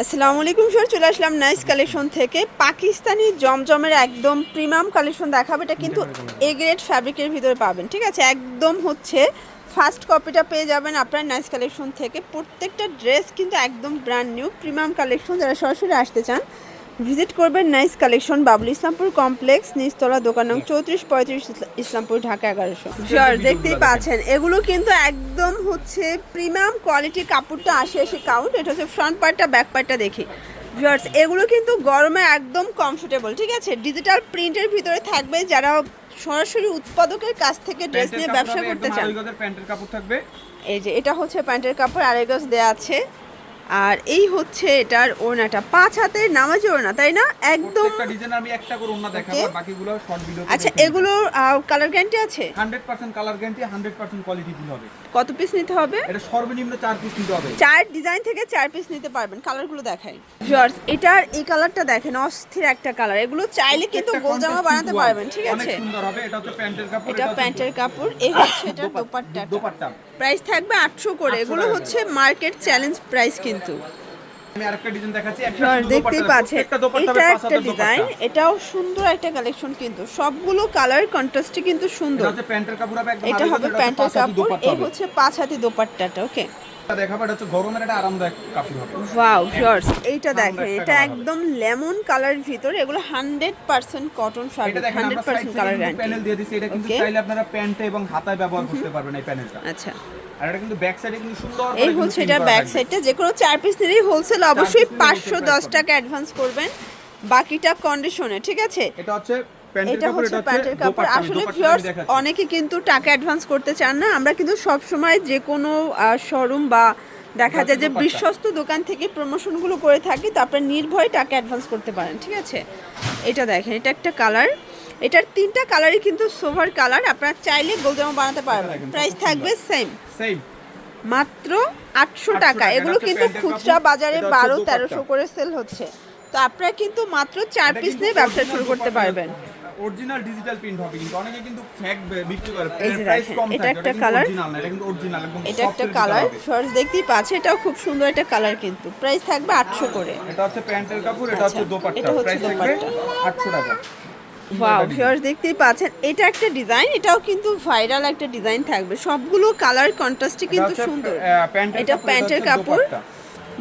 আসসালামু আলাইকুম স্যার, চলে আসলাম নাইস কালেকশন থেকে। পাকিস্তানি জমজমের একদম প্রিমিয়াম কালেকশন দেখাবো। এটা কিন্তু এ গ্রেড ফ্যাব্রিকের ভিতরে পাবেন, ঠিক আছে। একদম হচ্ছে ফার্স্ট কপিটা পেয়ে যাবেন আপনার নাইস কালেকশন থেকে। প্রত্যেকটা ড্রেস কিন্তু একদম ব্র্যান্ড নিউ প্রিমিয়াম কালেকশন। যারা সরাসরি আসতে চান ভিজিট করবেন nice collection, Babul Islampur complex, নিচতলা, দোকান নং 3435, ইসলামপুর, ঢাকা 1100। শিওর, দেখতেই পাচ্ছেন এগুলো কিন্তু একদম হচ্ছে প্রিমিয়াম কোয়ালিটির। কাপড়টা 80-80 কাউন্ট। এটা হচ্ছে ফ্রন্ট পার্টটা, ব্যাক পার্টটা দেখি ভিউয়ার্স। এগুলো কিন্তু গরমে একদম কমফোর্টেবল, ঠিক আছে। ডিজিটাল প্রিন্টের ভিতরে থাকবে। যারা সরাসরি উৎপাদকের কাছ থেকে ড্রেস নিয়ে ব্যবসা করতে চান, প্যান্টের কাপড় থাকবে। এই যে এটা হচ্ছে প্যান্টের কাপড়, আড়াই গজ দেওয়া আছে। আর এই হচ্ছে এটার ওড়নাটা, 5 হাতের নামাজি ওড়না, তাই না? একদম প্রত্যেকটা ডিজাইন আমি একটা করে ওড়না দেখাবো, আর বাকিগুলো শর্ট ভিডিওতে। আচ্ছা, এগুলো কালার গ্যারান্টি আছে? 100% কালার গ্যারান্টি, 100% কোয়ালিটি ফুল হবে। কত পিস নিতে হবে? এটা সর্বনিম্ন 4 পিস নিতে হবে। 4 ডিজাইন থেকে 4 পিস নিতে পারবেন। কালারগুলো দেখাই ভিউয়ার্স। এটার এই কালারটা দেখেন, অস্থির একটা কালার। এগুলো চাইলে কিন্তু গোল জামা বানাতে পারবেন, ঠিক আছে। অনেক সুন্দর হবে। এটা হচ্ছে প্যান্টের কাপড়, এটা প্যান্টের কাপড়। এই হচ্ছে এটার দোপাট্টা। প্রাইস থাকবে 800 করে। এগুলো হচ্ছে মার্কেট চ্যালেঞ্জ প্রাইস কিন্তু। আমি আরেকটা ডিজাইন দেখাচ্ছি। দেখতেই পাচ্ছেন এটা একটা ডিজাইন, এটাও সুন্দর একটা কালেকশন কিন্তু। সবগুলো কালার কন্ট্রাস্টে কিন্তু সুন্দর। এটা হচ্ছে প্যান্টের কাপড় হবে একদম। এটা হবে প্যান্টের কাপড়। এই হচ্ছে 5 হাতি দোপাট্টাটা। ওকে, এটা দেখাবো। এটা হচ্ছে গরমের একটা আরামদায়ক কাপড় হবে। ওয়াও ভিউয়ার্স, এইটা দেখেন, এটা একদম লেমন কালার ভিতর। এগুলো 100% cotton fabric, 100% colour guarantee. Panel দিয়ে দিছি। এটা কিন্তু চাইলে আপনারা প্যান্টে এবং হাতায় ব্যবহার করতে পারবেন এই প্যানেলটা। আচ্ছা, আর এটা কিন্তু ব্যাক সাইডে কিন্তু সুন্দর করে এই হচ্ছে এটা ব্যাক সাইডটা। যে কোনো 4 পিস নিলেই হোলসেল অবশ্যই 510 টাকা অ্যাডভান্স করবেন, বাকিটা কন্ডিশনে, ঠিক আছে। এটা হচ্ছে এটা হচ্ছে প্যান্টের কাপড়। আসলে ভিউয়ার্স অনেকে কিন্তু টাকা অ্যাডভান্স করতে চান না। আমরা কিন্তু সব সময় যে কোনো শোরুম বা দেখা যায় যে বিশ্বস্ত দোকান থেকে প্রমোশনগুলো করে থাকি, তারপরে নির্ভয়ে টাকা অ্যাডভান্স করতে পারেন, ঠিক আছে। এটা দেখেন, এটা একটা কালার। এটার 3টা কালারই কিন্তু সোভার কালার। আপনারা চাইলে গোলজামা বানাতে পারবেন। প্রাইস থাকবে সেম মাত্র 800 টাকা। এগুলো কিন্তু খুচরা বাজারে 1200-1300 করে সেল হচ্ছে। তো আপনারা কিন্তু মাত্র 4 পিস নিয়ে ব্যবসা শুরু করতে পারবেন। অরিজিনাল ডিজিটাল প্রিন্ট হবে, কিন্তু অনেকে কিন্তু ফেক বিক্রি করে। প্রাইস কম থাকে। এটা একটা কালার, অরিজিনাল না, এটা কিন্তু অরিজিনাল একদম। এটা একটা কালার শর্টস দেখতেই পাচ্ছেন। এটাও খুব সুন্দর একটা কালার কিন্তু। প্রাইস থাকবে 800 করে। এটা হচ্ছে প্যান্টের কাপড়, এটা হচ্ছে দোপাট্টা। প্রাইস থাকবে 800 টাকা। ওয়াও ভিউয়ার্স, দেখতেই পাচ্ছেন এটা একটা ডিজাইন। এটাও কিন্তু ভাইরাল একটা ডিজাইন থাকবে। সবগুলো কালার কন্ট্রাস্টে কিন্তু সুন্দর। এটা প্যান্টের কাপড়।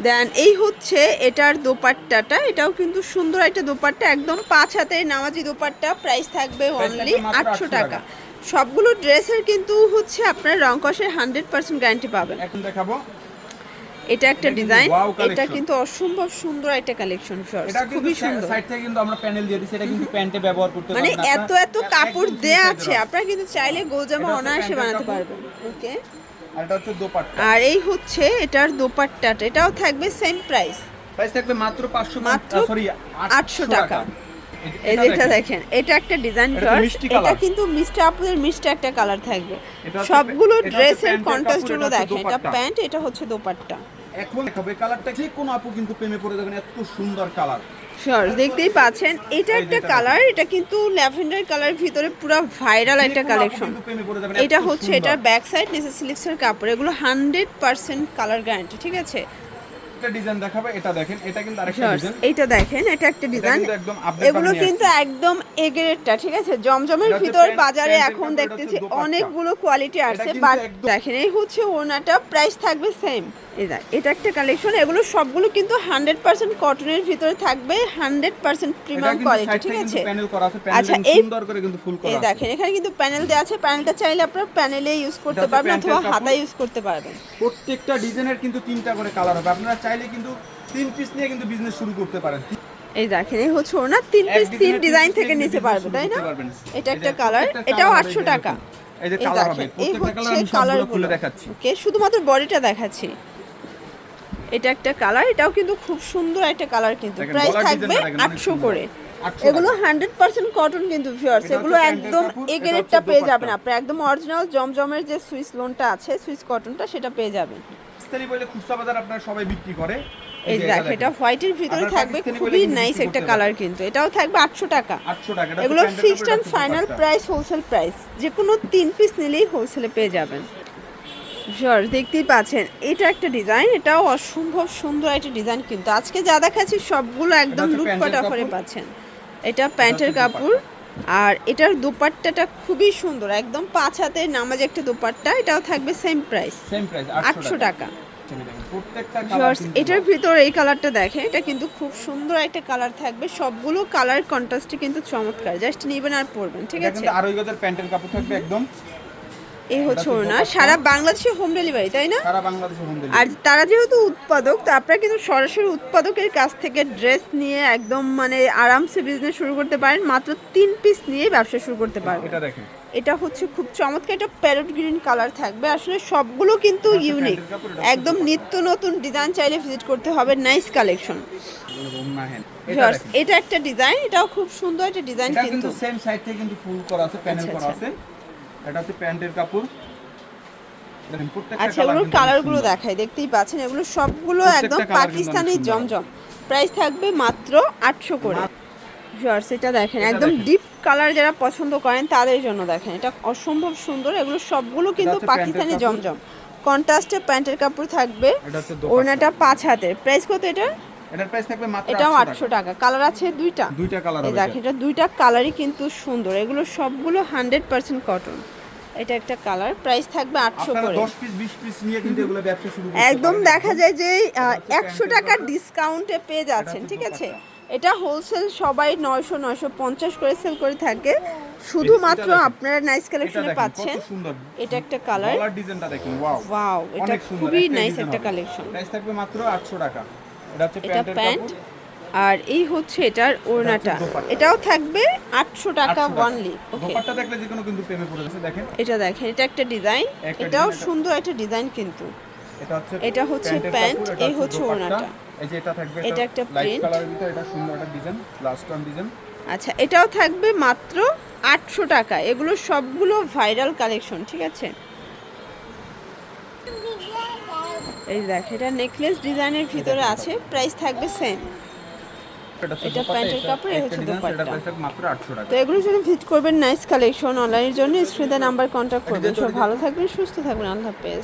দেন এই হচ্ছে এটার দোপাট্টাটা। এটাও কিন্তু সুন্দর একটা দোপাট্টা, একদম 5 হাতের নামাজি দোপাট্টা। প্রাইস থাকবে অনলি 800 টাকা। সবগুলো ড্রেসের কিন্তু হচ্ছে আপনার রং কষের 100% গ্যারান্টি পাবেন। এখন দেখাবো এটা একটা ডিজাইন। এটা কিন্তু অসম্ভব সুন্দর একটা কালেকশন ফ্রেন্ডস, খুবই সুন্দর। সাইড থেকে কিন্তু আমরা প্যানেল দিয়ে দিয়েছি। এটা কিন্তু প্যান্টে ব্যবহার করতে পারবেন। মানে এত কাপড় দেয়া আছে, আপনারা কিন্তু চাইলে গোলজামা অনায়াসে বানাতে পারবেন। ওকে, আর এটা হচ্ছে দোপাট্টা। আর এই হচ্ছে এটার দোপাট্টাটা। এটাও থাকবে সেম প্রাইস। প্রাইস থাকবে মাত্র 800 টাকা। এই যে এটা দেখেন, এটা একটা ডিজাইন ফ্রেন্ডস। এটা কিন্তু মিষ্টি আপুদের মিষ্টি একটা কালার থাকবে। সবগুলো ড্রেসের কন্ট্রাস্ট গুলো দেখেন। এটা প্যান্ট, এটা হচ্ছে দোপাট্টা। এখন দেখাবে কালারটা, যে কোনো আপু কিন্তু প্রেমে পড়ে যাবেন, এত সুন্দর কালার। শিওর, দেখতেই পাচ্ছেন এটা একটা কালার। এটা কিন্তু ল্যাভেন্ডার কালার, ভিতরে পুরো ভাইরাল একটা কালেকশন। এটা হচ্ছে এটার ব্যাক সাইড, নিচে সিল্কসের কাপড়। এগুলো 100% কালার গ্যারান্টি, ঠিক আছে। একটা ডিজাইন দেখাবে, এটা দেখেন। এটা কিন্তু আরেকটা ডিজাইন। এটা দেখেন, এটা একটা ডিজাইন। এগুলো কিন্তু একদম এগ্রেডটা, ঠিক আছে। জমজমের ভিতর বাজারে এখন দেখতেছি অনেকগুলো কোয়ালিটি আসছে, বাট দেখেন এই হচ্ছে ওড়নাটা। প্রাইস থাকবে সেম। এটা একটা কালেকশন। এগুলো সবগুলো কিন্তু 100% কটনের ভিতরে থাকবে, 100% প্রিমিয়াম কোয়ালিটি, ঠিক আছে। আচ্ছা, এই সুন্দর করে কিন্তু ফুল করা আছে। দেখেন এখানে কিন্তু প্যানেল দেওয়া আছে। প্যানেলটা চাইলে আপনারা প্যানেলে ইউজ করতে পারবেন অথবা হাতায় ইউজ করতে পারবেন। প্রত্যেকটা ডিজাইনের কিন্তু 3টা করে কালার হবে। আপনারা চাইলে কিন্তু 3 পিস নিয়ে কিন্তু বিজনেস শুরু করতে পারেন। এই দেখেন, এই হচ্ছে ওনা 3 পিস 3 ডিজাইন থেকে নিতে পারবে, তাই না। এটা একটা কালার, এটাও 800 টাকা। এই যে কালার হবে, প্রত্যেকটা কালার আমি সবগুলো খুলে দেখাচ্ছি। ওকে, শুধুমাত্র বডিটা দেখাচ্ছি। এটা একটা কালার, এটাও কিন্তু খুব সুন্দর একটা কালার কিন্তু। প্রাইস থাকবে 800 করে। এগুলো 100% কটন কিন্তু ভিউয়ার্স। এগুলো একদম এ গ্রেডটা পেয়ে যাবেন আপনারা। একদম অরিজিনাল জমজমের যে সুইস লোনটা আছে, সুইস কটনটা, সেটা পেয়ে যাবেন। ইস্তারি বলে খুচরা বাজার আপনারা সবাই বিক্রি করে। এই দেখো, এটা হোয়াইটের ভিতরে থাকবে, খুবই নাইস একটা কালার কিন্তু। এটাও থাকবে 800 টাকা। এগুলো fixed and final price, wholesale price. যে কোনো 3 পিস নিলেই হোলসেলে পেয়ে যাবেন। ভিউয়ার্স দেখতেই পাচ্ছেন এটা একটা ডিজাইন, এটাও অসম্ভব সুন্দর একটা ডিজাইন কিন্তু আজকে যা দেখাচ্ছি সবগুলো একদম হচ্ছে লুটপাট প্যান্টের অফারে কাপড়। পাচ্ছেন। এটা প্যান্টের কাপড় আর এটার দোপাট্টাটা খুবই সুন্দর, একদম 5 হাতের নামাজ একটা দোপাট্টা, এটাও থাকবে সেম প্রাইস সেম প্রাইস 800 টাকা। প্রত্যেকটা ভিউয়ার্স কালার এটার ভিতর এই কালারটা দেখেন, এটা কিন্তু খুব সুন্দর একটা কালার থাকবে, সবগুলো কালার কন্ট্রাস্টে কিন্তু চমৎকার, জাস্ট নেবেন আর পরবেন, ঠিক এটা আছে। কিন্তু আড়াই গজের প্যান্টের কাপড় থাকবে একদম। এই হচ্ছে এটা তো ওড়না, দোপাট্টা। সারা বাংলাদেশে হোম ডেলিভারি, তাই না? সারা বাংলাদেশে হোম আর ডেলিভারি। তারা যেহেতু উৎপাদক, তো আপনারা কিন্তু সরাসরি উৎপাদকের কাছ থেকে ড্রেস নিয়ে একদম মানে আরামসে বিজনেস শুরু করতে পারেন, মাত্র 3 পিস নিয়ে ব্যবসা শুরু করতে পারবেন। এটা দেখেন, এটা হচ্ছে খুব চমৎকার, এটা প্যারট গ্রিন কালার থাকবে, আসলে সবগুলো কিন্তু এটা হচ্ছে ইউনিক, প্যান্টের কাপড়, এটা হচ্ছে একদম নিত্য নতুন ডিজাইন, চাইলে ভিজিট করতে হবে, নাইস কালেকশন। ওড়না হ্যাঁ। এটা দেখেন, এটা একটা ডিজাইন, এটাও খুব সুন্দর একটা ডিজাইন এটা কিন্তু। কিন্তু সেম সাইড থেকে কিন্তু ফুল করা আছে, প্যানেল আচ্ছা, করা আচ্ছা। আছে। এটা হচ্ছে প্যান্টের কাপড়। দেখেন প্রত্যেকটা আচ্ছা এগুলোর কিন্তু কালারগুলো সুন্দর। দেখাই, দেখতেই পাচ্ছেন এগুলো সবগুলো প্রত্যেকটা একদম colour কিন্তু পাকিস্তানি অনেক সুন্দর। জমজম, প্রাইস থাকবে মাত্র 800 করে। ভিউয়ার্স এটা দেখেন, এটা একদম দেখেন। ডিপ কালার যারা পছন্দ করেন তাদের জন্য দেখেন, এটা অসম্ভব সুন্দর, এগুলো সবগুলো কিন্তু হচ্ছে পাকিস্তানি প্যান্টের কাপড়। জমজম, কন্ট্রাস্টে প্যান্টের কাপড় থাকবে, এটা হচ্ছে দোপাট্টা। ওড়নাটা 5 হাতের, প্রাইস কত এটা? এটার প্রাইস থাকবে মাত্র এটাও 800 800 টাকা, কালার আছে দুইটা। দুইটা কালার এই হবে দেখেন এটা দুইটা কালারই কিন্তু সুন্দর, এগুলো সবগুলো 100% কটন। এটা একটা কালার, প্রাইস থাকবে 800 আপনারা করে। 10 পিস 20 পিস নিয়ে কিন্তু এগুলো ব্যবসা শুরু করতে একদম পারেন। দেখা যায় যে হচ্ছে 100 প্যান্টের টাকার কাপড়। ডিসকাউন্টে পেয়ে যাচ্ছেন, হচ্ছে ঠিক আছে। দোপাট্টা। এটা হোলসেল সবাই 900 950 করে সেল করে থাকে, শুধুমাত্র দেখেন। আপনারা নাইস এটা কালেকশনে দেখেন পাচ্ছেন। কত সুন্দর। এটা একটা কালার, গলার ডিজাইনটা দেখেন, ওয়াও ওয়াও, এটা অনেক সুন্দর, খুবই একটাই নাইস ডিজাইন একটা হবে। কালেকশন। প্রাইস থাকবে মাত্র 800 টাকা। এটা হচ্ছে এটা প্যান্টের প্যান্ট কাপড়। আর এই হচ্ছে এটার ওড়নাটা, দোপাট্টা। এটাও থাকবে 800 টাকা 800 টাকা। অনলি। ওকে, দোপাট্টা দেখলে যে কোনো কিন্তু প্রেমে পড়ে যাচ্ছে। দেখেন এটা দেখেন, এটা একটা ডিজাইন, একটা এটাও ডিজাইন, সুন্দর একটা ডিজাইন কিন্তু। এটা হচ্ছে এটা হচ্ছে প্যান্টের প্যান্ট, কাপড়, এটা এই হচ্ছে দোপাট্টা। ওড়নাটা। এই যে এটা থাকবে, এটা একটা লাইট print। কালারের ভিতরে, এটা সুন্দর একটা ডিজাইন, লাস্ট ওয়ান ডিজাইন। আচ্ছা এটাও থাকবে মাত্র 800 টাকা, এগুলো সবগুলো ভাইরাল কালেকশন, ঠিক আছে। এই দেখ, এটা নেকলেস ডিজাইনের ভিতরে আছে, প্রাইস থাকবে সেম। হচ্ছে এটা দোপাট্টা, প্যান্টের কাপড়, এই একটা হচ্ছে ডিজাইন, দোপাট্টা। এটা প্রাইস থাকবে মাত্র 800 টাকা। তো এগুলোর জন্য ভিজিট করবেন নাইস কালেকশন অনলাইনের জন্য, স্ক্রিনে নাম্বার কন্ট্যাক্ট করবেন। সব ভালো থাকবেন, সুস্থ থাকবেন, আল্লাহ হাফেজ।